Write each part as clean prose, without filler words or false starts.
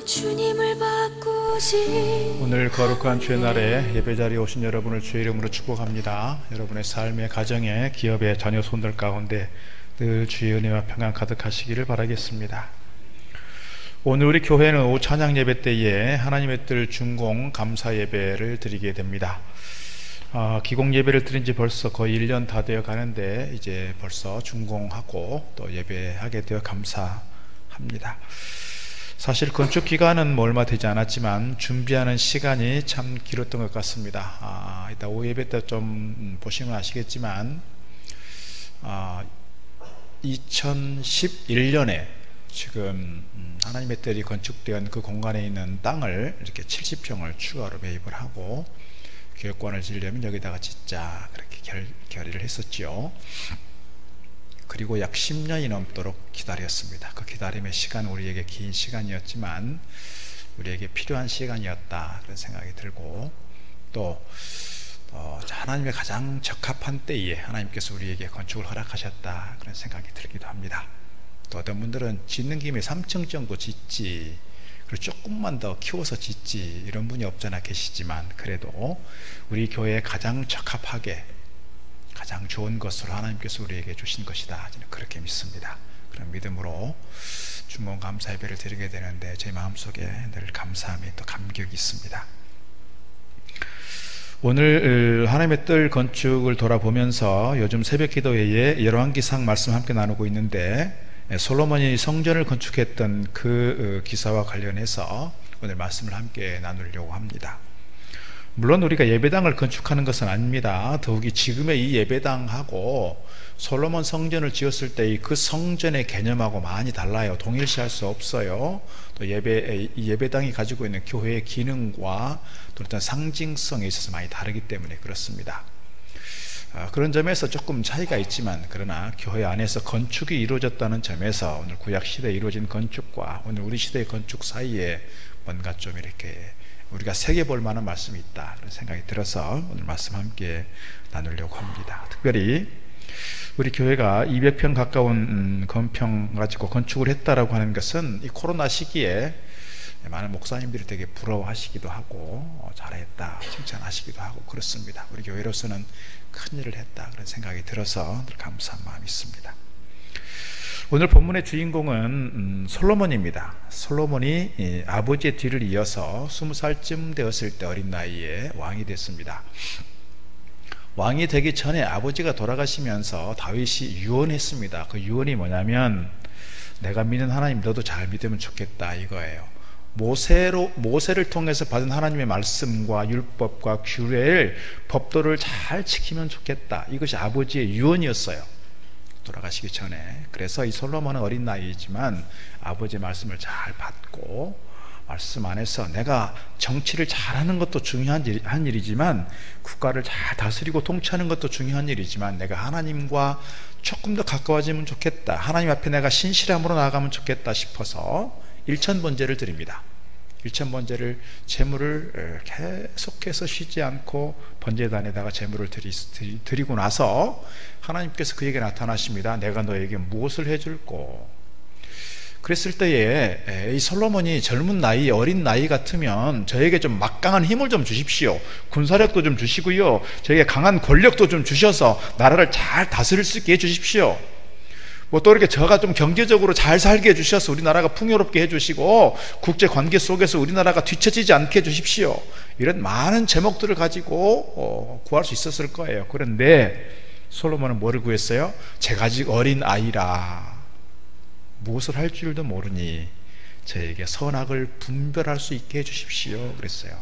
주님을 바꾸지. 오늘 거룩한 주의 날에 예배자리에 오신 여러분을 주의 이름으로 축복합니다. 여러분의 삶의 가정에 기업의 자녀 손들 가운데 늘 주의 은혜와 평안 가득하시기를 바라겠습니다. 오늘 우리 교회는 오후 찬양 예배 때에 하나님의 뜰 준공 감사 예배를 드리게 됩니다. 기공 예배를 드린 지 벌써 거의 1년 다 되어 가는데 이제 벌써 준공하고 또 예배하게 되어 감사합니다. 사실 건축 기간은 얼마 되지 않았지만 준비하는 시간이 참 길었던 것 같습니다. 이따 오후 예배 때 좀 보시면 아시겠지만 2011년에 지금 하나님의 뜰이 건축된 그 공간에 있는 땅을 이렇게 70평을 추가로 매입을 하고 교육관을 지으려면 여기다가 짓자 그렇게 결의를 했었지요. 그리고 약 10년이 넘도록 기다렸습니다. 그 기다림의 시간은 우리에게 긴 시간이었지만 우리에게 필요한 시간이었다 그런 생각이 들고, 또 하나님의 가장 적합한 때에 하나님께서 우리에게 건축을 허락하셨다 그런 생각이 들기도 합니다. 또 어떤 분들은 짓는 김에 3층 정도 짓지, 그리고 조금만 더 키워서 짓지, 이런 분이 없잖아 계시지만 그래도 우리 교회에 가장 적합하게 가장 좋은 것으로 하나님께서 우리에게 주신 것이다, 저는 그렇게 믿습니다. 그런 믿음으로 준공 감사 예배를 드리게 되는데 제 마음속에 늘 감사함이 또 감격이 있습니다. 오늘 하나님의 뜰 건축을 돌아보면서 요즘 새벽 기도회에 열왕기상 말씀 함께 나누고 있는데 솔로몬이 성전을 건축했던 그 기사와 관련해서 오늘 말씀을 함께 나누려고 합니다. 물론 우리가 예배당을 건축하는 것은 아닙니다. 더욱이 지금의 이 예배당하고 솔로몬 성전을 지었을 때의 그 성전의 개념하고 많이 달라요. 동일시할 수 없어요. 또 예배당이 가지고 있는 교회의 기능과 또 어떤 상징성에 있어서 많이 다르기 때문에 그렇습니다. 그런 점에서 조금 차이가 있지만 그러나 교회 안에서 건축이 이루어졌다는 점에서 오늘 구약시대에 이루어진 건축과 오늘 우리 시대의 건축 사이에 뭔가 좀 이렇게 우리가 새겨볼 만한 말씀이 있다 그런 생각이 들어서 오늘 말씀 함께 나누려고 합니다. 특별히 우리 교회가 200평 가까운 건평 가지고 건축을 했다라고 하는 것은 이 코로나 시기에 많은 목사님들이 되게 부러워하시기도 하고 잘했다 칭찬하시기도 하고 그렇습니다. 우리 교회로서는 큰 일을 했다 그런 생각이 들어서 늘 감사한 마음이 있습니다. 오늘 본문의 주인공은 솔로몬입니다. 솔로몬이 아버지의 뒤를 이어서 20살쯤 되었을 때 어린 나이에 왕이 됐습니다. 왕이 되기 전에 아버지가 돌아가시면서 다윗이 유언했습니다. 그 유언이 뭐냐면 내가 믿는 하나님 너도 잘 믿으면 좋겠다 이거예요. 모세를 통해서 받은 하나님의 말씀과 율법과 규례를 법도를 잘 지키면 좋겠다, 이것이 아버지의 유언이었어요, 돌아가시기 전에. 그래서 이 솔로몬은 어린 나이이지만 아버지의 말씀을 잘 받고 말씀 안에서 내가 정치를 잘하는 것도 중요한 일이지만 국가를 잘 다스리고 통치하는 것도 중요한 일이지만 내가 하나님과 조금 더 가까워지면 좋겠다, 하나님 앞에 내가 신실함으로 나아가면 좋겠다 싶어서 일천번제를 드립니다. 일천번제를 제물을 계속해서 쉬지 않고 번제단에다가 제물을 드리고 나서 하나님께서 그에게 나타나십니다. 내가 너에게 무엇을 해줄꼬. 그랬을 때에 이 솔로몬이 젊은 나이, 어린 나이 같으면 저에게 좀 막강한 힘을 좀 주십시오, 군사력도 좀 주시고요, 저에게 강한 권력도 좀 주셔서 나라를 잘 다스릴 수 있게 해주십시오. 또 이렇게 저가 좀 경제적으로 잘 살게 해주셔서 우리나라가 풍요롭게 해주시고 국제관계 속에서 우리나라가 뒤처지지 않게 해주십시오, 이런 많은 제목들을 가지고 구할 수 있었을 거예요. 그런데 솔로몬은 뭐를 구했어요? 제가 아직 어린 아이라 무엇을 할 줄도 모르니 저에게 선악을 분별할 수 있게 해주십시오 그랬어요.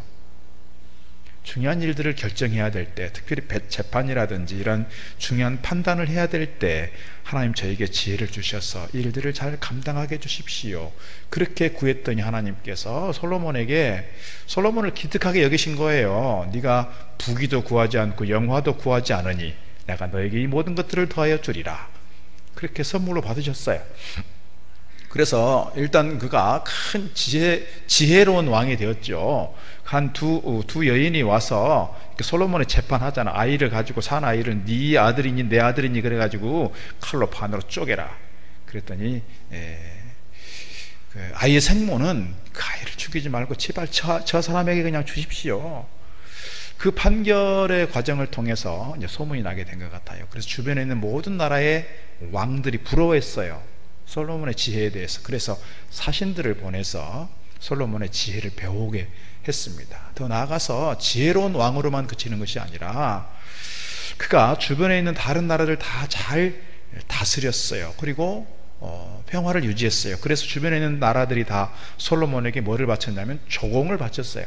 중요한 일들을 결정해야 될 때, 특별히 재판이라든지 이런 중요한 판단을 해야 될 때 하나님 저에게 지혜를 주셔서 일들을 잘 감당하게 해주십시오, 그렇게 구했더니 하나님께서 솔로몬을 기특하게 여기신 거예요. 네가 부귀도 구하지 않고 영화도 구하지 않으니 내가 너에게 이 모든 것들을 더하여 주리라, 그렇게 선물로 받으셨어요. 그래서 일단 그가 큰 지혜로운 왕이 되었죠. 한 두 여인이 와서 솔로몬의 재판하잖아. 아이를 가지고 산 아이를 네 아들이니 내 아들이니 그래가지고 칼로 반으로 쪼개라 그랬더니 그 아이의 생모는 그 아이를 죽이지 말고 제발 저 사람에게 그냥 주십시오. 그 판결의 과정을 통해서 이제 소문이 나게 된 것 같아요. 그래서 주변에 있는 모든 나라의 왕들이 부러워했어요, 솔로몬의 지혜에 대해서. 그래서 사신들을 보내서 솔로몬의 지혜를 배우게 했습니다. 더 나아가서 지혜로운 왕으로만 그치는 것이 아니라 그가 주변에 있는 다른 나라들 다 잘 다스렸어요. 그리고 평화를 유지했어요. 그래서 주변에 있는 나라들이 다 솔로몬에게 뭐를 바쳤냐면 조공을 바쳤어요.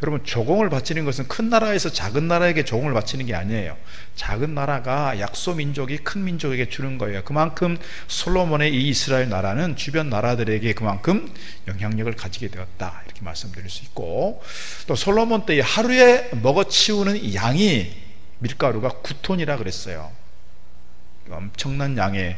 여러분, 조공을 바치는 것은 큰 나라에서 작은 나라에게 조공을 바치는 게 아니에요. 작은 나라가 약소 민족이 큰 민족에게 주는 거예요. 그만큼 솔로몬의 이 이스라엘 나라는 주변 나라들에게 그만큼 영향력을 가지게 되었다, 이렇게 말씀드릴 수 있고, 또 솔로몬 때에 하루에 먹어치우는 양이 밀가루가 9톤이라 그랬어요. 엄청난 양의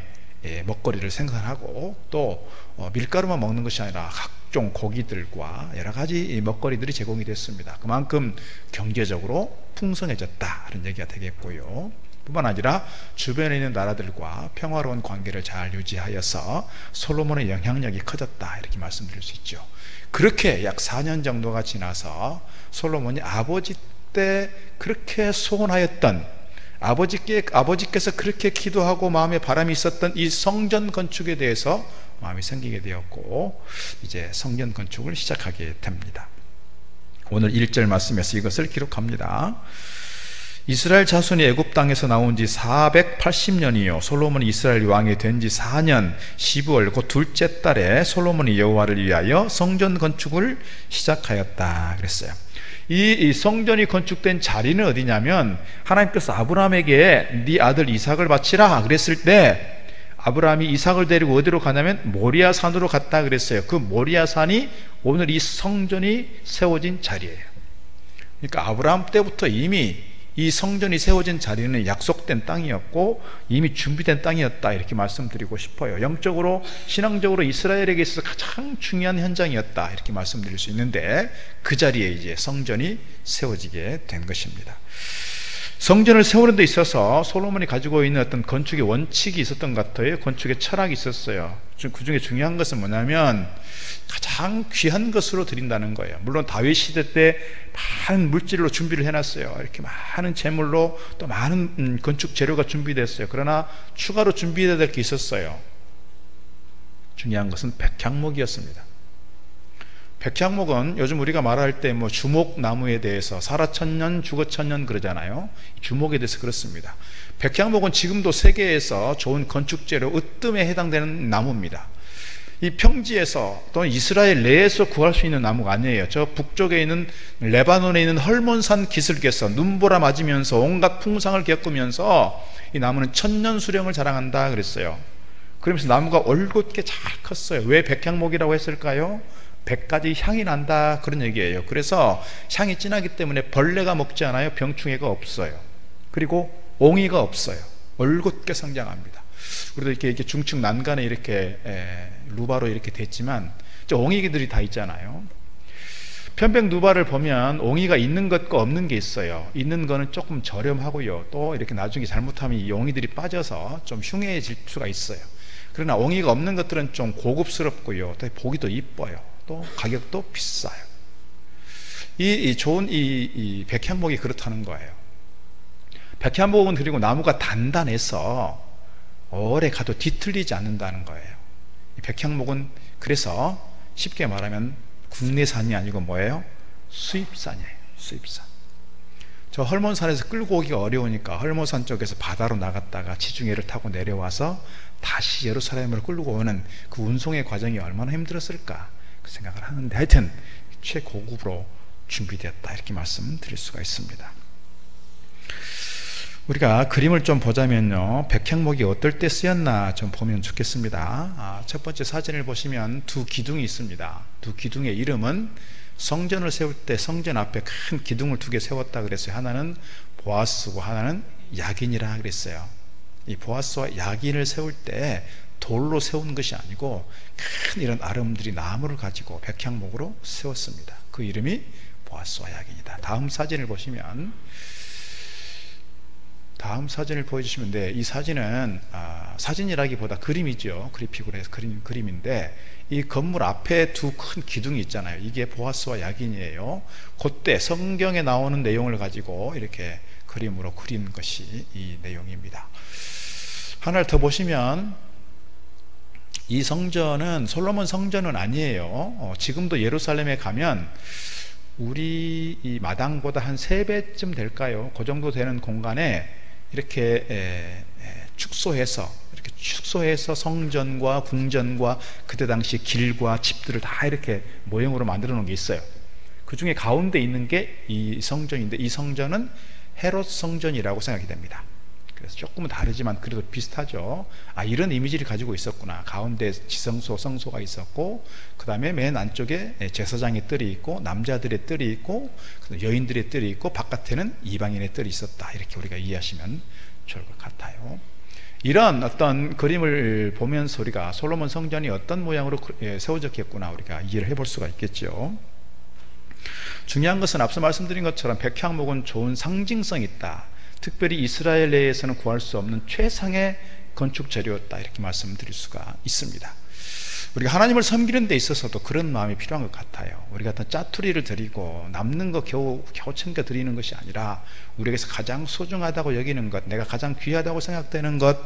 먹거리를 생산하고, 또 밀가루만 먹는 것이 아니라 각종 고기들과 여러 가지 먹거리들이 제공이 됐습니다. 그만큼 경제적으로 풍성해졌다, 이런 얘기가 되겠고요. 뿐만 아니라 주변에 있는 나라들과 평화로운 관계를 잘 유지하여서 솔로몬의 영향력이 커졌다, 이렇게 말씀드릴 수 있죠. 그렇게 약 4년 정도가 지나서 솔로몬이 아버지 때 그렇게 소원하였던, 아버지께서 그렇게 기도하고 마음에 바람이 있었던 이 성전 건축에 대해서 마음이 생기게 되었고, 이제 성전 건축을 시작하게 됩니다. 오늘 1절 말씀에서 이것을 기록합니다. 이스라엘 자손이 애굽 땅에서 나온 지 480년이요 솔로몬이 이스라엘 왕이 된 지 4년 12월 곧 둘째 달에 솔로몬이 여호와를 위하여 성전 건축을 시작하였다 그랬어요. 이 성전이 건축된 자리는 어디냐면, 하나님께서 아브라함에게 네 아들 이삭을 바치라 그랬을 때 아브라함이 이삭을 데리고 어디로 가냐면 모리아 산으로 갔다 그랬어요. 그 모리아 산이 오늘 이 성전이 세워진 자리예요. 그러니까 아브라함 때부터 이미 이 성전이 세워진 자리는 약속된 땅이었고 이미 준비된 땅이었다, 이렇게 말씀드리고 싶어요. 영적으로, 신앙적으로 이스라엘에게 있어서 가장 중요한 현장이었다, 이렇게 말씀드릴 수 있는데, 그 자리에 이제 성전이 세워지게 된 것입니다. 성전을 세우는 데 있어서 솔로몬이 가지고 있는 어떤 건축의 원칙이 있었던 것 같아요. 건축의 철학이 있었어요. 그 중에 중요한 것은 뭐냐면 가장 귀한 것으로 드린다는 거예요. 물론 다윗 시대 때 많은 물질로 준비를 해놨어요. 이렇게 많은 재물로 또 많은 건축 재료가 준비됐어요. 그러나 추가로 준비해야 될 게 있었어요. 중요한 것은 백향목이었습니다. 백향목은 요즘 우리가 말할 때 뭐 주목나무에 대해서 살아천년 죽어천년 그러잖아요. 주목에 대해서 그렇습니다. 백향목은 지금도 세계에서 좋은 건축재료 으뜸에 해당되는 나무입니다. 이 평지에서 또는 이스라엘 내에서 구할 수 있는 나무가 아니에요. 저 북쪽에 있는 레바논에 있는 헐몬산 기슭에서 눈보라 맞으면서 온갖 풍상을 겪으면서 이 나무는 천년 수령을 자랑한다 그랬어요. 그러면서 나무가 올곧게 잘 컸어요. 왜 백향목이라고 했을까요? 100가지 향이 난다, 그런 얘기예요. 그래서 향이 진하기 때문에 벌레가 먹지 않아요. 병충해가 없어요. 그리고 옹이가 없어요. 올곧게 성장합니다. 우리도 이렇게 중층 난간에 이렇게 루바로 이렇게 됐지만 저 옹이들이 다 있잖아요. 편백 누바를 보면 옹이가 있는 것과 없는 게 있어요. 있는 거는 조금 저렴하고요. 또 이렇게 나중에 잘못하면 이 옹이들이 빠져서 좀 흉해질 수가 있어요. 그러나 옹이가 없는 것들은 좀 고급스럽고요. 또 보기도 이뻐요. 또 가격도 비싸요. 이 좋은 이 백향목이 그렇다는 거예요. 백향목은 그리고 나무가 단단해서 오래 가도 뒤틀리지 않는다는 거예요. 이 백향목은 그래서 쉽게 말하면 국내산이 아니고 뭐예요? 수입산이에요. 수입산. 저 헐몬산에서 끌고 오기가 어려우니까 헐몬산 쪽에서 바다로 나갔다가 지중해를 타고 내려와서 다시 예루살렘으로 끌고 오는 그 운송의 과정이 얼마나 힘들었을까, 그 생각을 하는데, 하여튼 최고급으로 준비되었다, 이렇게 말씀드릴 수가 있습니다. 우리가 그림을 좀 보자면요, 백향목이 어떨 때 쓰였나 좀 보면 좋겠습니다. 첫 번째 사진을 보시면 두 기둥이 있습니다. 두 기둥의 이름은 성전을 세울 때 성전 앞에 큰 기둥을 두 개 세웠다 그랬어요. 하나는 보아스고 하나는 야긴이라 그랬어요. 이 보아스와 야긴을 세울 때 돌로 세운 것이 아니고 큰 이런 아름드리 나무를 가지고 백향목으로 세웠습니다. 그 이름이 보아스와 야긴이다. 다음 사진을 보시면 다음 사진을 보여주시면 돼. 이 사진은 사진이라기보다 그림이죠. 그래픽으로 해서 그림인데, 이 건물 앞에 두 큰 기둥이 있잖아요. 이게 보아스와 야긴이에요. 그때 성경에 나오는 내용을 가지고 이렇게 그림으로 그린 것이 이 내용입니다. 하나를 더 보시면, 이 성전은 솔로몬 성전은 아니에요. 지금도 예루살렘에 가면 우리 이 마당보다 한 3배쯤 될까요? 그 정도 되는 공간에 이렇게 축소해서 성전과 궁전과 그때 당시 길과 집들을 다 이렇게 모형으로 만들어 놓은 게 있어요. 그 중에 가운데 있는 게 이 성전인데, 이 성전은 헤롯 성전이라고 생각이 됩니다. 그래서 조금은 다르지만 그래도 비슷하죠. 이런 이미지를 가지고 있었구나. 가운데 지성소, 성소가 있었고, 그 다음에 맨 안쪽에 제사장의 뜰이 있고, 남자들의 뜰이 있고, 여인들의 뜰이 있고, 바깥에는 이방인의 뜰이 있었다. 이렇게 우리가 이해하시면 좋을 것 같아요. 이런 어떤 그림을 보면서 우리가 솔로몬 성전이 어떤 모양으로 세워졌겠구나 우리가 이해를 해볼 수가 있겠죠. 중요한 것은 앞서 말씀드린 것처럼 백향목은 좋은 상징성이 있다. 특별히 이스라엘 내에서는 구할 수 없는 최상의 건축 재료였다. 이렇게 말씀드릴 수가 있습니다. 우리가 하나님을 섬기는 데 있어서도 그런 마음이 필요한 것 같아요. 우리가 어떤 짜투리를 드리고 남는 거 겨우 챙겨 드리는 것이 아니라, 우리에게서 가장 소중하다고 여기는 것, 내가 가장 귀하다고 생각되는 것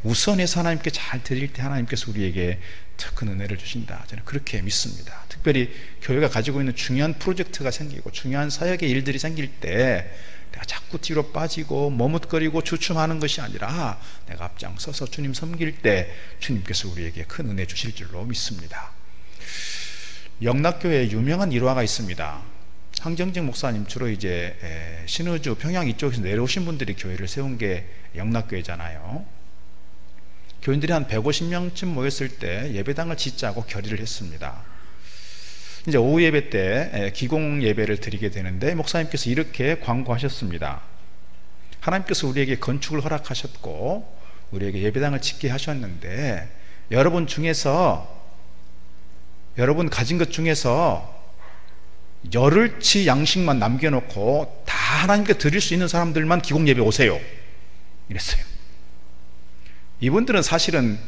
우선해서 하나님께 잘 드릴 때 하나님께서 우리에게 더 큰 은혜를 주신다. 저는 그렇게 믿습니다. 특별히 교회가 가지고 있는 중요한 프로젝트가 생기고 중요한 사역의 일들이 생길 때 내가 자꾸 뒤로 빠지고 머뭇거리고 주춤하는 것이 아니라, 내가 앞장서서 주님 섬길 때 주님께서 우리에게 큰 은혜 주실 줄로 믿습니다. 영락교회에 유명한 일화가 있습니다. 황정직 목사님, 주로 이제 신의주 평양 이쪽에서 내려오신 분들이 교회를 세운 게 영락교회잖아요. 교인들이 한 150명쯤 모였을 때 예배당을 짓자고 결의를 했습니다. 이제 오후 예배 때 기공 예배를 드리게 되는데, 목사님께서 이렇게 광고하셨습니다. 하나님께서 우리에게 건축을 허락하셨고 우리에게 예배당을 짓게 하셨는데, 여러분 가진 것 중에서 열흘치 양식만 남겨놓고 다 하나님께 드릴 수 있는 사람들만 기공 예배 오세요. 이랬어요. 이분들은 사실은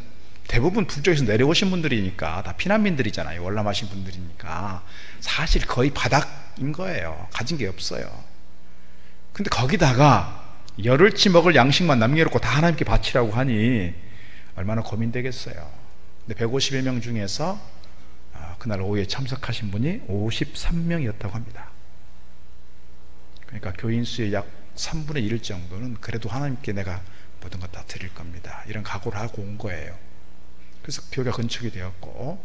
대부분 북쪽에서 내려오신 분들이니까 다 피난민들이잖아요. 월남하신 분들이니까 사실 거의 바닥인 거예요. 가진 게 없어요. 근데 거기다가 열흘치 먹을 양식만 남겨놓고 다 하나님께 바치라고 하니 얼마나 고민되겠어요. 근데 150여 명 중에서 그날 오후에 참석하신 분이 53명이었다고 합니다. 그러니까 교인 수의 약 3분의 1 정도는 그래도 하나님께 내가 모든 것 다 드릴 겁니다, 이런 각오를 하고 온 거예요. 그래서 교회가 건축이 되었고,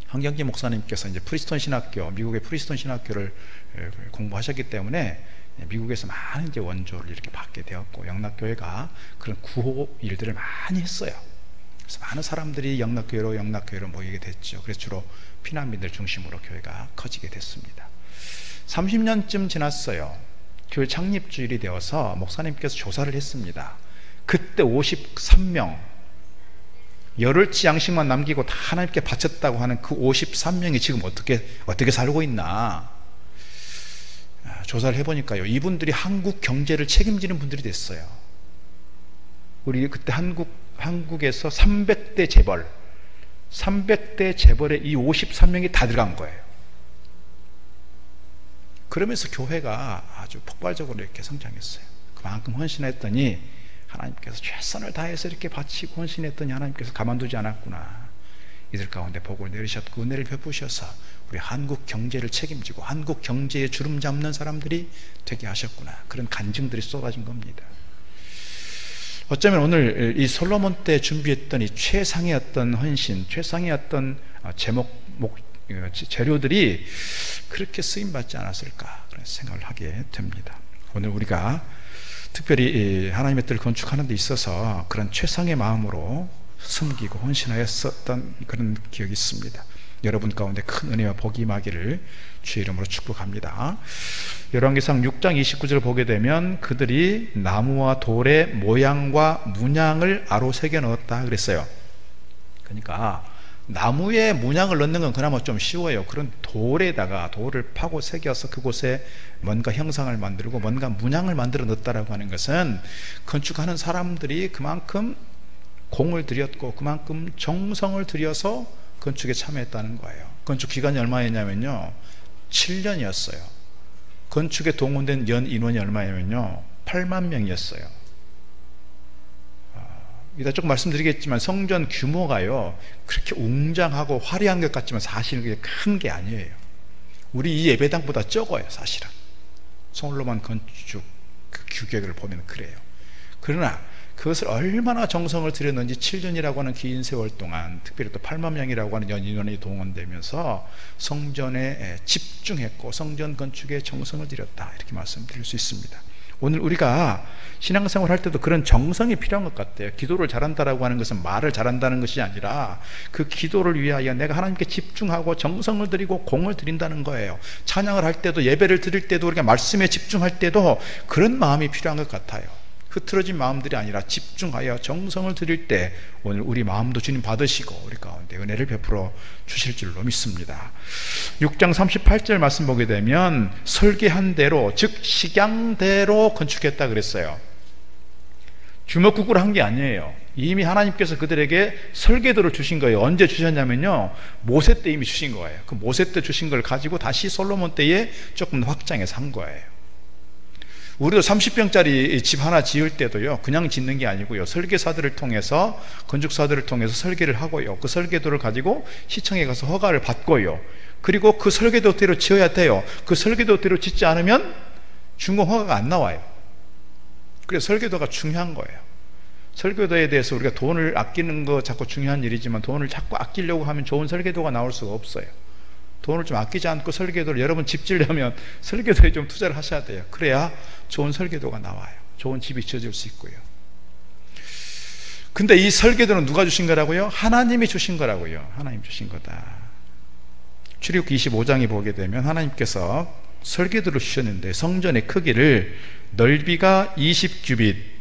황경기 목사님께서 이제 프리스톤 신학교, 미국의 프리스톤 신학교를 공부하셨기 때문에 미국에서 많은 이제 원조를 이렇게 받게 되었고, 영락교회가 그런 구호 일들을 많이 했어요. 그래서 많은 사람들이 영락교회로 모이게 됐죠. 그래서 주로 피난민들 중심으로 교회가 커지게 됐습니다. 30년쯤 지났어요. 교회 창립 주일이 되어서 목사님께서 조사를 했습니다. 그때 53명, 열흘치 양식만 남기고 다 하나님께 바쳤다고 하는 그 53명이 지금 어떻게 살고 있나 조사를 해보니까요, 이분들이 한국 경제를 책임지는 분들이 됐어요. 우리 그때 한국에서 300대 재벌에 이 53명이 다 들어간 거예요. 그러면서 교회가 아주 폭발적으로 이렇게 성장했어요. 그만큼 헌신했더니 하나님께서 최선을 다해서 이렇게 바치고 헌신했더니 하나님께서 가만두지 않았구나. 이들 가운데 복을 내리셨고 은혜를 베푸셔서 우리 한국 경제를 책임지고 한국 경제에 주름 잡는 사람들이 되게 하셨구나. 그런 간증들이 쏟아진 겁니다. 어쩌면 오늘 이 솔로몬 때 준비했던 이 최상의 어떤 헌신, 최상의 어떤 재료들이 그렇게 쓰임받지 않았을까 그런 생각을 하게 됩니다. 오늘 우리가 특별히 하나님의 뜻을 건축하는 데 있어서 그런 최상의 마음으로 섬기고 헌신하였었던 그런 기억이 있습니다. 여러분 가운데 큰 은혜와 복이 임하기를 주의 이름으로 축복합니다. 열왕기상 6장 29절 보게 되면 그들이 나무와 돌의 모양과 문양을 아로 새겨 넣었다 그랬어요. 그러니까 나무에 문양을 넣는 건 그나마 좀 쉬워요. 그런 돌에다가 돌을 파고 새겨서 그곳에 뭔가 형상을 만들고 뭔가 문양을 만들어 넣었다라고 하는 것은 건축하는 사람들이 그만큼 공을 들였고 그만큼 정성을 들여서 건축에 참여했다는 거예요. 건축 기간이 얼마였냐면요, 7년이었어요. 건축에 동원된 연 인원이 얼마냐면요, 8만 명이었어요. 이따 조금 말씀드리겠지만 성전 규모가요 그렇게 웅장하고 화려한 것 같지만 사실은 그게 큰 게 아니에요. 우리 이 예배당보다 적어요. 사실은 솔로몬 건축 그 규격을 보면 그래요. 그러나 그것을 얼마나 정성을 들였는지 7년이라고 하는 긴 세월 동안, 특별히 또 8만 명이라고 하는 연인원이 동원되면서 성전에 집중했고 성전 건축에 정성을 들였다, 이렇게 말씀드릴 수 있습니다. 오늘 우리가 신앙생활 할 때도 그런 정성이 필요한 것 같아요. 기도를 잘한다라고 하는 것은 말을 잘한다는 것이 아니라 그 기도를 위하여 내가 하나님께 집중하고 정성을 들이고 공을 들인다는 거예요. 찬양을 할 때도, 예배를 드릴 때도, 우리가 말씀에 집중할 때도 그런 마음이 필요한 것 같아요. 흐트러진 마음들이 아니라 집중하여 정성을 드릴 때 오늘 우리 마음도 주님 받으시고 우리 가운데 은혜를 베풀어 주실 줄로 믿습니다. 6장 38절 말씀 보게 되면 설계한 대로, 즉 식양대로 건축했다 그랬어요. 주먹구구를 한 게 아니에요. 이미 하나님께서 그들에게 설계도를 주신 거예요. 언제 주셨냐면요, 모세 때 이미 주신 거예요. 그 모세 때 주신 걸 가지고 다시 솔로몬 때에 조금 확장해서 한 거예요. 우리도 30평짜리 집 하나 지을 때도요 그냥 짓는 게 아니고요, 설계사들을 통해서, 건축사들을 통해서 설계를 하고요, 그 설계도를 가지고 시청에 가서 허가를 받고요, 그리고 그 설계도대로 지어야 돼요. 그 설계도대로 짓지 않으면 준공 허가가 안 나와요. 그래서 설계도가 중요한 거예요. 설계도에 대해서 우리가 돈을 아끼는 거 자꾸 중요한 일이지만 돈을 자꾸 아끼려고 하면 좋은 설계도가 나올 수가 없어요. 돈을 좀 아끼지 않고 설계도를, 여러분 집 지으려면 설계도에 좀 투자를 하셔야 돼요. 그래야 좋은 설계도가 나와요. 좋은 집이 지어질 수 있고요. 근데 이 설계도는 누가 주신 거라고요? 하나님이 주신 거라고요. 하나님 주신 거다. 출애굽기 25장에 보게 되면 하나님께서 설계도를 주셨는데 성전의 크기를 넓이가 20규빗,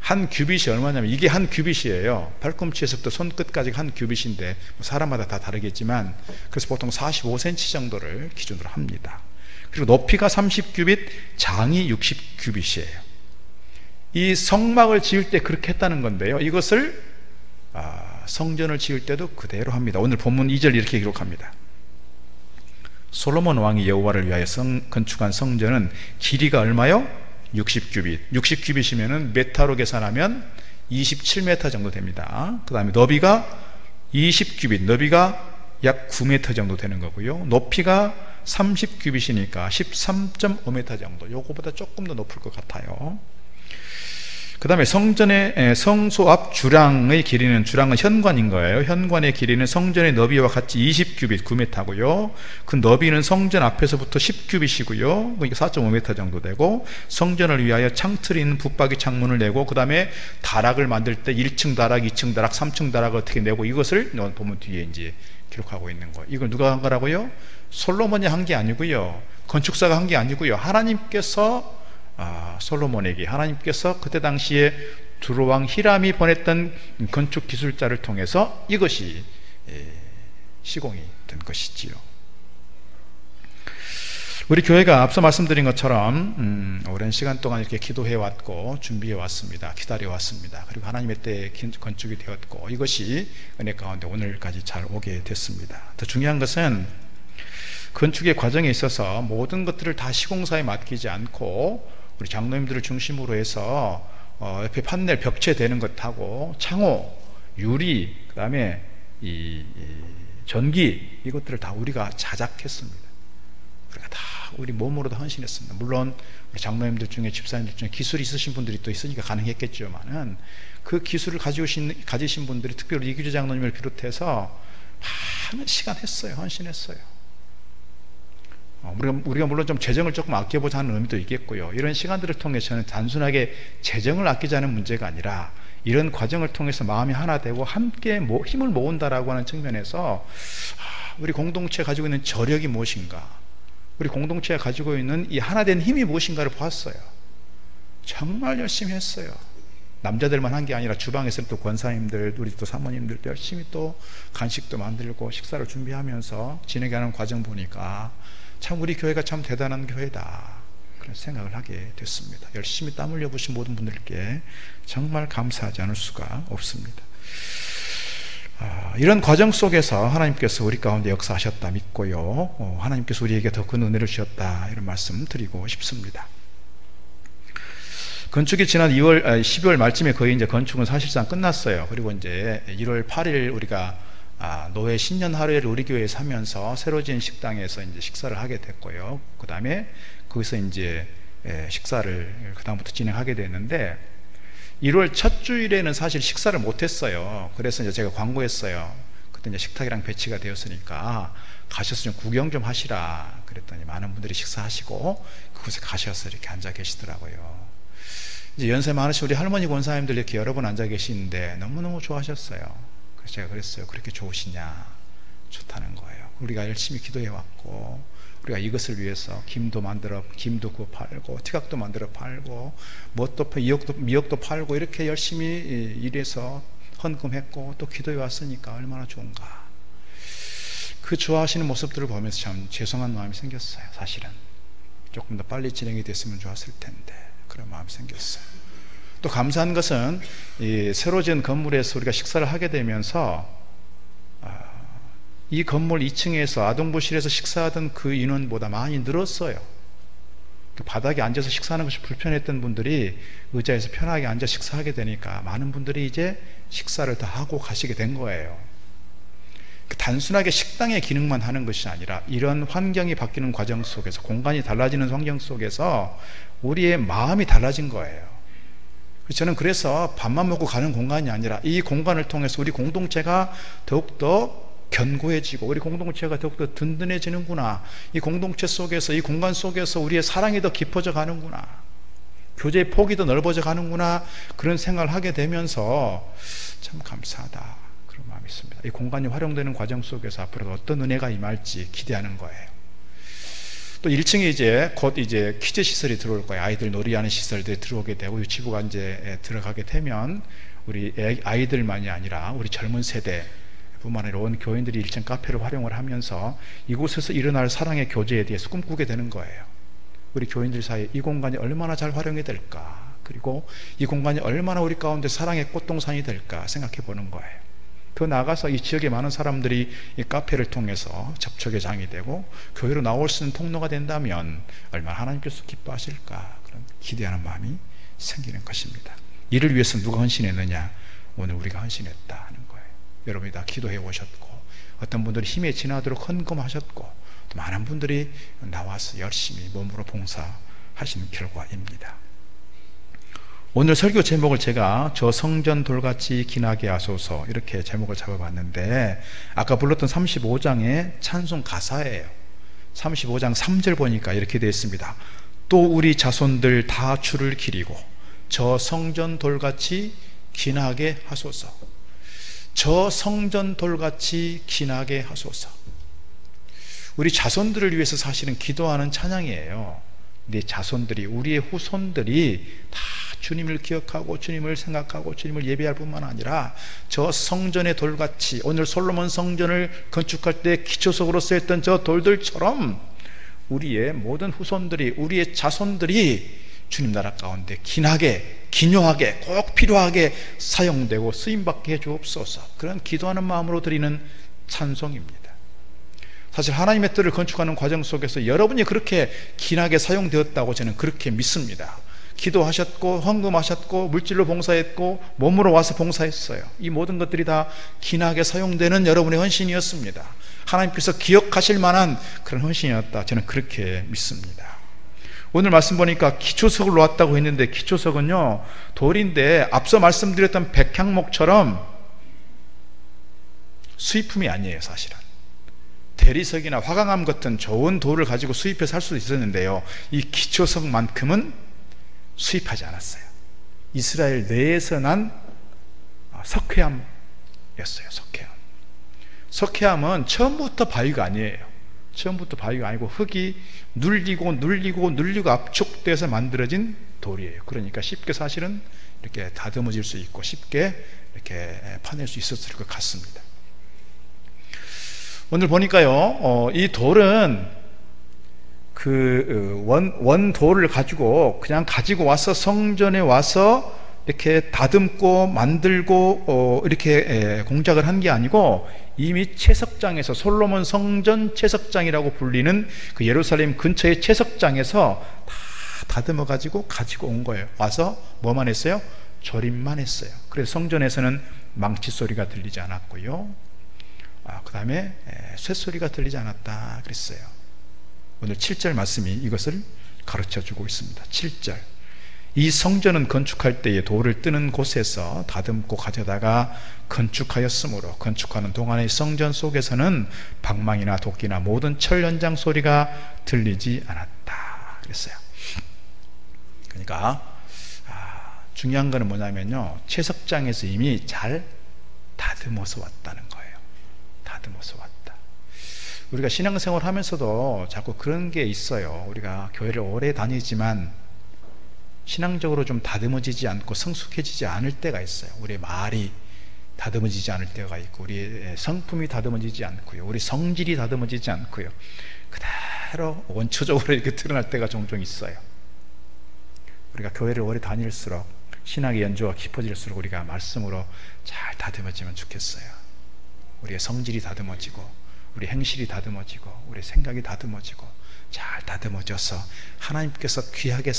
한 규빗이 얼마냐면, 이게 한 규빗이에요. 발꿈치에서부터 손끝까지 한 규빗인데 사람마다 다 다르겠지만 그래서 보통 45cm 정도를 기준으로 합니다. 그리고 높이가 30규빗, 장이 60규빗이에요. 이 성막을 지을 때 그렇게 했다는 건데요, 이것을 성전을 지을 때도 그대로 합니다. 오늘 본문 2절 이렇게 기록합니다. 솔로몬 왕이 여호와를 위하여 건축한 성전은 길이가 얼마요? 60규빗. 60규빗이면은 메타로 계산하면 27m 정도 됩니다. 그 다음에 너비가 20규빗, 너비가 약 9m 정도 되는 거고요, 높이가 30규빗이니까 13.5m 정도, 요거보다 조금 더 높을 것 같아요. 그 다음에 성전의 성소 앞 주랑의 길이는, 주랑은 현관인 거예요. 현관의 길이는 성전의 너비와 같이 20규빗, 9m고요 그 너비는 성전 앞에서부터 10규빗이고요 그러니까 4.5m 정도 되고, 성전을 위하여 창틀이 있는 붙박이 창문을 내고, 그 다음에 다락을 만들 때 1층 다락, 2층 다락, 3층 다락을 어떻게 내고, 이것을 보면 뒤에 이제 기록하고 있는 거예요. 이걸 누가 한 거라고요? 솔로몬이 한 게 아니고요, 건축사가 한 게 아니고요, 하나님께서 솔로몬에게, 하나님께서 그때 당시에 두로왕 히람이 보냈던 건축 기술자를 통해서 이것이 시공이 된 것이지요. 우리 교회가 앞서 말씀드린 것처럼 오랜 시간 동안 이렇게 기도해 왔고 준비해 왔습니다. 기다려 왔습니다. 그리고 하나님의 때에 건축이 되었고, 이것이 은혜 가운데 오늘까지 잘 오게 됐습니다. 더 중요한 것은 건축의 과정에 있어서 모든 것들을 다 시공사에 맡기지 않고 우리 장로님들을 중심으로 해서 옆에 판넬 벽체 되는 것하고 창호, 유리, 그 다음에 이 전기, 이것들을 다 우리가 자작했습니다. 우리가 다 우리 몸으로 다 헌신했습니다. 물론 우리 장로님들 중에, 집사님들 중에 기술이 있으신 분들이 또 있으니까 가능했겠지만은 그 기술을 가지신 분들이, 특별히 이규재 장로님을 비롯해서 많은 시간 했어요. 헌신했어요. 우리가 물론 좀 재정을 조금 아껴보자는 의미도 있겠고요, 이런 시간들을 통해서는 단순하게 재정을 아끼자는 문제가 아니라 이런 과정을 통해서 마음이 하나 되고 함께 힘을 모은다라고 하는 측면에서 우리 공동체가 가지고 있는 저력이 무엇인가, 우리 공동체가 가지고 있는 이 하나된 힘이 무엇인가를 보았어요. 정말 열심히 했어요. 남자들만 한 게 아니라 주방에서는 또 권사님들, 우리 또 사모님들도 열심히 또 간식도 만들고 식사를 준비하면서 진행하는 과정 보니까 참 우리 교회가 참 대단한 교회다, 그런 생각을 하게 됐습니다. 열심히 땀 흘려보신 모든 분들께 정말 감사하지 않을 수가 없습니다. 이런 과정 속에서 하나님께서 우리 가운데 역사하셨다 믿고요, 하나님께서 우리에게 더 큰 은혜를 주셨다, 이런 말씀 드리고 싶습니다. 건축이 지난 12월 말쯤에 거의 이제 건축은 사실상 끝났어요. 그리고 이제 1월 8일 우리가 노회 신년 하루회를 우리 교회에서 하면서 새로 지은 식당에서 이제 식사를 하게 됐고요. 그 다음에 거기서 이제 식사를 그 다음부터 진행하게 됐는데, 1월 첫 주일에는 사실 식사를 못했어요. 그래서 이제 제가 광고했어요. 그때 이제 식탁이랑 배치가 되었으니까 가셔서 좀 구경 좀 하시라 그랬더니 많은 분들이 식사하시고 그곳에 가셔서 이렇게 앉아 계시더라고요. 이제 연세 많으신 우리 할머니 권사님들 이렇게 여러 분 앉아 계시는데 너무너무 좋아하셨어요. 그래서 제가 그랬어요. 그렇게 좋으시냐? 좋다는 거예요. 우리가 열심히 기도해 왔고, 우리가 이것을 위해서 김도 구워 팔고, 티각도 만들어 팔고, 미역도 팔고, 이렇게 열심히 일해서 헌금했고 또 기도해 왔으니까 얼마나 좋은가. 그 좋아하시는 모습들을 보면서 참 죄송한 마음이 생겼어요. 사실은 조금 더 빨리 진행이 됐으면 좋았을 텐데, 그런 마음이 생겼어요. 또 감사한 것은 이 새로 지은 건물에서 우리가 식사를 하게 되면서 이 건물 2층에서 아동부실에서 식사하던 그 인원보다 많이 늘었어요. 바닥에 앉아서 식사하는 것이 불편했던 분들이 의자에서 편하게 앉아 식사하게 되니까 많은 분들이 이제 식사를 다 하고 가시게 된 거예요. 단순하게 식당의 기능만 하는 것이 아니라 이런 환경이 바뀌는 과정 속에서, 공간이 달라지는 환경 속에서 우리의 마음이 달라진 거예요. 저는 그래서 밥만 먹고 가는 공간이 아니라 이 공간을 통해서 우리 공동체가 더욱더 견고해지고 우리 공동체가 더욱더 든든해지는구나, 이 공동체 속에서, 이 공간 속에서 우리의 사랑이 더 깊어져 가는구나, 교제의 폭이 더 넓어져 가는구나, 그런 생각을 하게 되면서 참 감사하다, 그런 마음이 있습니다. 이 공간이 활용되는 과정 속에서 앞으로 어떤 은혜가 임할지 기대하는 거예요. 또 1층에 이제 곧 이제 키즈 시설이 들어올 거예요. 아이들 놀이하는 시설들이 들어오게 되고, 유치부가 이제 들어가게 되면 우리 아이들만이 아니라 우리 젊은 세대 뿐만 아니라 온 교인들이 1층 카페를 활용을 하면서 이곳에서 일어날 사랑의 교제에 대해서 꿈꾸게 되는 거예요. 우리 교인들 사이에 이 공간이 얼마나 잘 활용이 될까, 그리고 이 공간이 얼마나 우리 가운데 사랑의 꽃동산이 될까 생각해 보는 거예요. 더 나아가서 이 지역의 많은 사람들이 이 카페를 통해서 접촉의 장이 되고 교회로 나올 수 있는 통로가 된다면 얼마나 하나님께서 기뻐하실까, 그런 기대하는 마음이 생기는 것입니다. 이를 위해서 누가 헌신했느냐? 오늘 우리가 헌신했다 하는 거예요. 여러분이 다 기도해 오셨고, 어떤 분들이 힘에 지나도록 헌금하셨고, 또 많은 분들이 나와서 열심히 몸으로 봉사하시는 결과입니다. 오늘 설교 제목을 제가 저 성전 돌같이 기나게 하소서, 이렇게 제목을 잡아봤는데, 아까 불렀던 35장의 찬송 가사예요. 35장 3절 보니까 이렇게 되어 있습니다. 또 우리 자손들 다 주를 기리고 저 성전 돌같이 기나게 하소서. 저 성전 돌같이 기나게 하소서. 우리 자손들을 위해서 사실은 기도하는 찬양이에요. 내 자손들이, 우리의 후손들이 다 주님을 기억하고 주님을 생각하고 주님을 예배할 뿐만 아니라 저 성전의 돌같이, 오늘 솔로몬 성전을 건축할 때 기초석으로 쓰였던 저 돌들처럼 우리의 모든 후손들이, 우리의 자손들이 주님 나라 가운데 기나게, 기묘하게, 꼭 필요하게 사용되고 쓰임받게 해주옵소서. 그런 기도하는 마음으로 드리는 찬송입니다. 사실 하나님의 뜻을 건축하는 과정 속에서 여러분이 그렇게 기나게 사용되었다고 저는 그렇게 믿습니다. 기도하셨고 헌금하셨고 물질로 봉사했고 몸으로 와서 봉사했어요. 이 모든 것들이 다 기나게 사용되는 여러분의 헌신이었습니다. 하나님께서 기억하실 만한 그런 헌신이었다, 저는 그렇게 믿습니다. 오늘 말씀 보니까 기초석을 놓았다고 했는데, 기초석은요 돌인데 앞서 말씀드렸던 백향목처럼 수입품이 아니에요. 사실은 대리석이나 화강암 같은 좋은 돌을 가지고 수입해서 할 수도 있었는데요, 이 기초석만큼은 수입하지 않았어요. 이스라엘 내에서 난 석회암이었어요. 석회암은 처음부터 바위가 아니에요. 처음부터 바위가 아니고 흙이 눌리고 압축돼서 만들어진 돌이에요. 그러니까 쉽게 사실은 이렇게 다듬어질 수 있고 쉽게 이렇게 파낼 수 있었을 것 같습니다. 오늘 보니까요, 이 돌은 그 원돌을 가지고 그냥 가지고 와서 성전에 와서 이렇게 다듬고 만들고 이렇게 공작을 한 게 아니고 이미 채석장에서, 솔로몬 성전 채석장이라고 불리는 그 예루살렘 근처의 채석장에서 다 다듬어 가지고 온 거예요. 와서 뭐만 했어요? 조립만 했어요. 그래서 성전에서는 망치 소리가 들리지 않았고요, 그 다음에 쇠소리가 들리지 않았다 그랬어요. 오늘 7절 말씀이 이것을 가르쳐 주고 있습니다. 7절, 이 성전은 건축할 때에 돌을 뜨는 곳에서 다듬고 가져다가 건축하였으므로 건축하는 동안의 성전 속에서는 방망이나 도끼나 모든 철 연장 소리가 들리지 않았다 그랬어요. 그러니까 중요한 거는 뭐냐면요, 채석장에서 이미 잘 다듬어서 왔다는 거예요. 다듬어서 왔다. 우리가 신앙생활 하면서도 자꾸 그런 게 있어요. 우리가 교회를 오래 다니지만 신앙적으로 좀 다듬어지지 않고 성숙해지지 않을 때가 있어요. 우리의 말이 다듬어지지 않을 때가 있고, 우리의 성품이 다듬어지지 않고요, 우리 성질이 다듬어지지 않고요, 그대로 원초적으로 이렇게 드러날 때가 종종 있어요. 우리가 교회를 오래 다닐수록, 신학의 연조가 깊어질수록 우리가 말씀으로 잘 다듬어지면 좋겠어요. 우리의 성질이 다듬어지고, 우리 행실이 다듬어지고, 우리 생각이 다듬어지고, 잘 다듬어져서 하나님께서 귀하게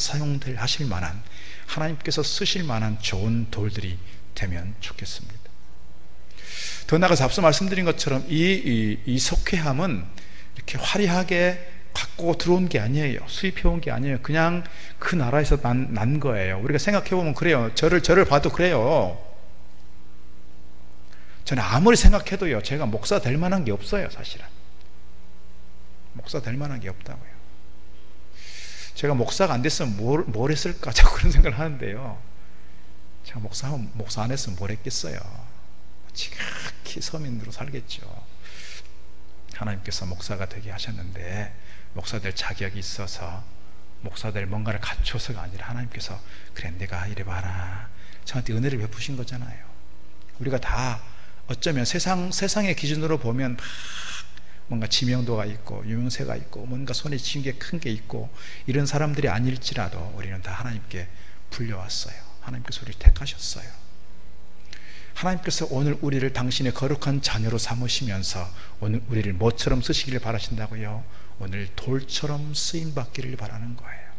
하실 만한, 하나님께서 쓰실 만한 좋은 돌들이 되면 좋겠습니다. 더 나아가서 앞서 말씀드린 것처럼 이 속회함은 이렇게 화려하게 갖고 들어온 게 아니에요. 수입해온 게 아니에요. 그냥 그 나라에서 난 거예요. 우리가 생각해보면 그래요. 저를 봐도 그래요. 저는 아무리 생각해도요, 제가 목사 될 만한 게 없어요. 사실은 목사 될 만한 게 없다고요. 제가 목사가 안 됐으면 뭘 했을까 자꾸 그런 생각을 하는데요, 제가 목사 안 했으면 뭘 했겠어요. 지극히 서민으로 살겠죠. 하나님께서 목사가 되게 하셨는데 목사 될 자격이 있어서, 목사 될 뭔가를 갖춰서가 아니라 하나님께서 그래 내가 이래봐라 저한테 은혜를 베푸신 거잖아요. 우리가 다 어쩌면 세상의 기준으로 보면 막 뭔가 지명도가 있고 유명세가 있고 뭔가 손에 쥔 게 큰 게 있고 이런 사람들이 아닐지라도 우리는 다 하나님께 불려왔어요. 하나님께서 우리를 택하셨어요. 하나님께서 오늘 우리를 당신의 거룩한 자녀로 삼으시면서 오늘 우리를 뭐처럼 쓰시기를 바라신다고요? 오늘 돌처럼 쓰임받기를 바라는 거예요.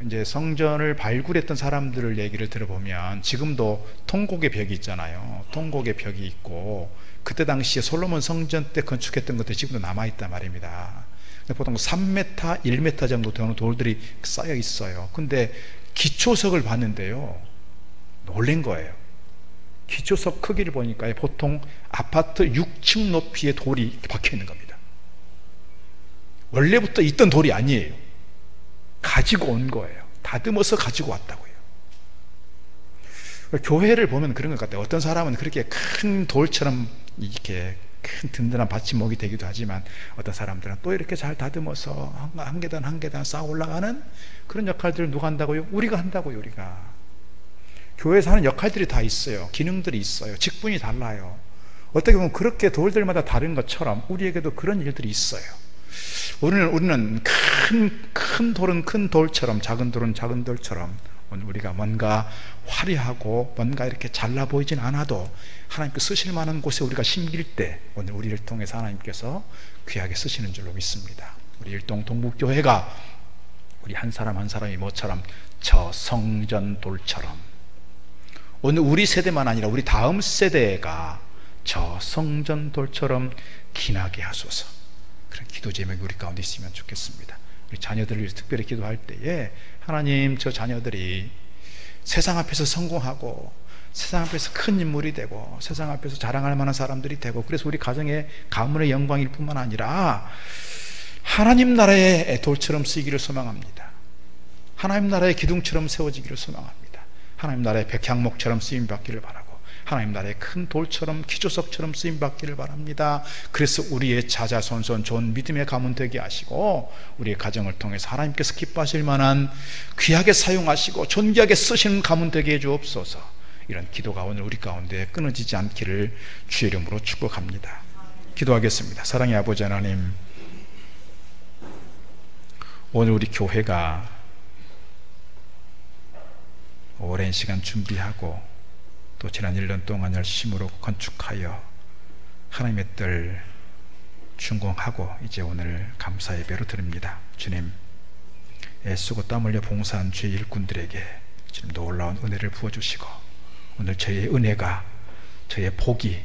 이제 성전을 발굴했던 사람들을 얘기를 들어보면 지금도 통곡의 벽이 있잖아요. 통곡의 벽이 있고, 그때 당시에 솔로몬 성전 때 건축했던 것들이 지금도 남아있단 말입니다. 보통 3m, 1m 정도 되는 돌들이 쌓여 있어요. 근데 기초석을 봤는데요, 놀란 거예요. 기초석 크기를 보니까 보통 아파트 6층 높이의 돌이 박혀 있는 겁니다. 원래부터 있던 돌이 아니에요. 가지고 온 거예요. 다듬어서 가지고 왔다고요. 교회를 보면 그런 것 같아요. 어떤 사람은 그렇게 큰 돌처럼 이렇게 큰 든든한 받침목이 되기도 하지만, 어떤 사람들은 또 이렇게 잘 다듬어서 한 계단 한 계단 쌓아 올라가는 그런 역할들을 누가 한다고요? 우리가 한다고요. 우리가 교회에서 하는 역할들이 다 있어요. 기능들이 있어요. 직분이 달라요. 어떻게 보면 그렇게 돌들마다 다른 것처럼 우리에게도 그런 일들이 있어요. 우리는 큰 돌은 큰 돌처럼, 작은 돌은 작은 돌처럼, 오늘 우리가 뭔가 화려하고 뭔가 이렇게 잘나 보이진 않아도 하나님께 쓰실 만한 곳에 우리가 심길 때 오늘 우리를 통해서 하나님께서 귀하게 쓰시는 줄로 믿습니다. 우리 일동 동북교회가 우리 한 사람 한 사람이 뭐처럼, 저 성전 돌처럼, 오늘 우리 세대만 아니라 우리 다음 세대가 저 성전 돌처럼 기나게 하소서. 그런 기도 제목이 우리 가운데 있으면 좋겠습니다. 우리 자녀들을 위해서 특별히 기도할 때에, 하나님 저 자녀들이 세상 앞에서 성공하고 세상 앞에서 큰 인물이 되고 세상 앞에서 자랑할 만한 사람들이 되고, 그래서 우리 가정의 가문의 영광일 뿐만 아니라 하나님 나라의 돌처럼 쓰이기를 소망합니다. 하나님 나라의 기둥처럼 세워지기를 소망합니다. 하나님 나라의 백향목처럼 쓰임받기를 바라고, 하나님 나라의 큰 돌처럼 기초석처럼 쓰임받기를 바랍니다. 그래서 우리의 자자손손 좋은 믿음의 가문 되게 하시고 우리의 가정을 통해서 하나님께서 기뻐하실 만한 귀하게 사용하시고 존귀하게 쓰시는 가문 되게 해주옵소서. 이런 기도가 오늘 우리 가운데 끊어지지 않기를 주의 이름으로 축복합니다. 기도하겠습니다. 사랑의 아버지 하나님, 오늘 우리 교회가 오랜 시간 준비하고 또 지난 1년 동안 열심으로 건축하여 하나님의 뜰 준공하고 이제 오늘 감사 예배로 드립니다. 주님, 애쓰고 땀 흘려 봉사한 주의 일꾼들에게 지금 놀라운 은혜를 부어주시고 오늘 저희의 은혜가, 저희의 복이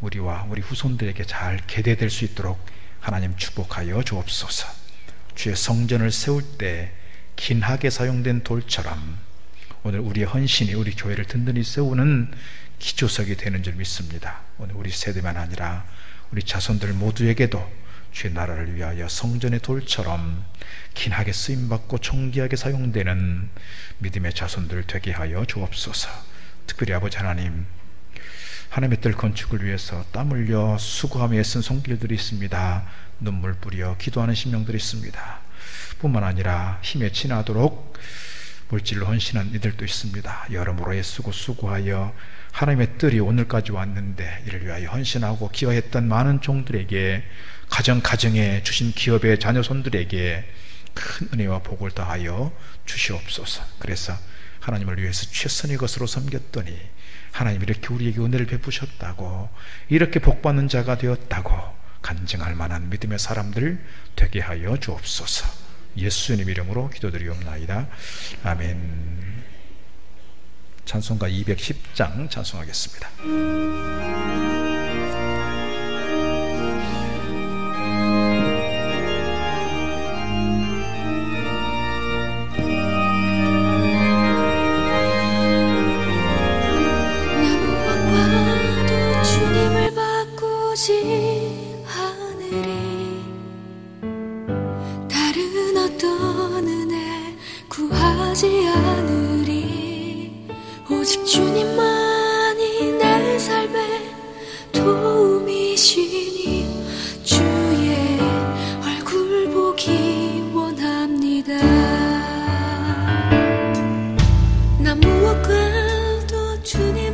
우리와 우리 후손들에게 잘 계대될 수 있도록 하나님 축복하여 주옵소서. 주의 성전을 세울 때 긴하게 사용된 돌처럼 오늘 우리의 헌신이 우리 교회를 든든히 세우는 기초석이 되는 줄 믿습니다. 오늘 우리 세대만 아니라 우리 자손들 모두에게도 주의 나라를 위하여 성전의 돌처럼 긴하게 쓰임받고 존귀하게 사용되는 믿음의 자손들 되게 하여 주옵소서. 특별히 아버지 하나님, 하나님의 뜰 건축을 위해서 땀 흘려 수고하며 애쓴 손길들이 있습니다. 눈물 뿌려 기도하는 심령들이 있습니다. 뿐만 아니라 힘에 지나도록 물질로 헌신한 이들도 있습니다. 여러모로 애쓰고 수고하여 하나님의 뜰이 오늘까지 왔는데 이를 위하여 헌신하고 기여했던 많은 종들에게, 가정에 주신 기업의 자녀손들에게 큰 은혜와 복을 다하여 주시옵소서. 그래서 하나님을 위해서 최선의 것으로 섬겼더니 하나님 이렇게 우리에게 은혜를 베푸셨다고, 이렇게 복받는 자가 되었다고 간증할 만한 믿음의 사람들 되게 하여 주옵소서. 예수님 이름으로 기도드리옵나이다. 아멘. 찬송가 210장 찬송하겠습니다. 나무와 주님을 바꾸지 하늘이 다른 어떤 은혜 구하지 않으리. 오직 주님만이 내 삶의 도움이시니 주의 얼굴 보기 원합니다. 나 무엇과도 주님